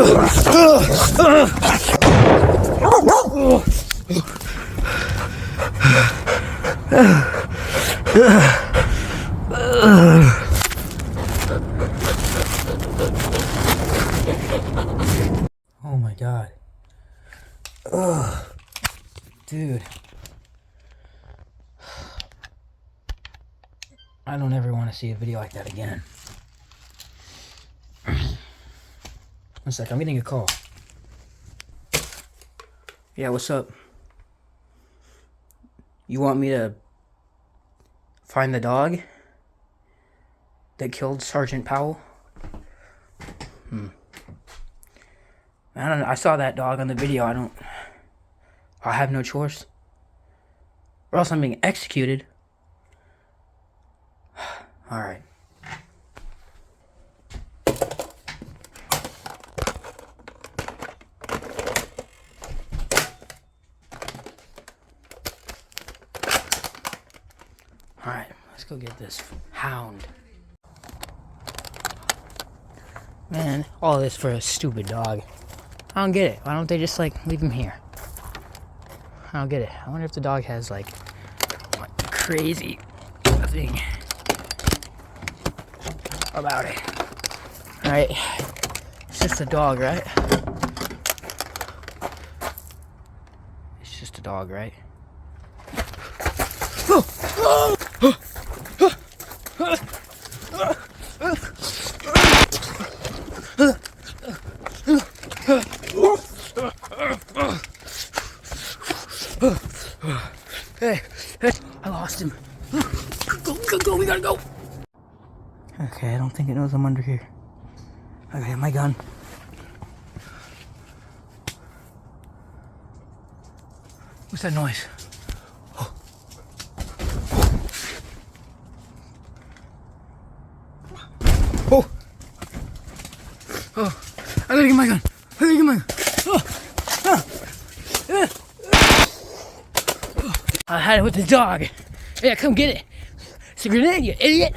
Oh my God. Ugh. Dude. I don't ever want to see a video like that again. One sec, I'm getting a call. Yeah, what's up? You want me to find the dog that killed Sergeant Powell? I don't know. I saw that dog on the video. I have no choice. Or else I'm being executed. Alright. Alright, let's go get this hound. Man, all this for a stupid dog. I don't get it. Why don't they just, like, leave him here? I don't get it. I wonder if the dog has, like crazy thing about it. Alright. It's just a dog, right? It's just a dog, right? Hey, I lost him. Go, we gotta go. Okay, I don't think it knows I'm under here. Okay, my gun. What's that noise? Oh! Oh! I gotta get my gun! I gotta get my gun! I had it with the dog. Yeah, come get it. It's a grenade, you idiot!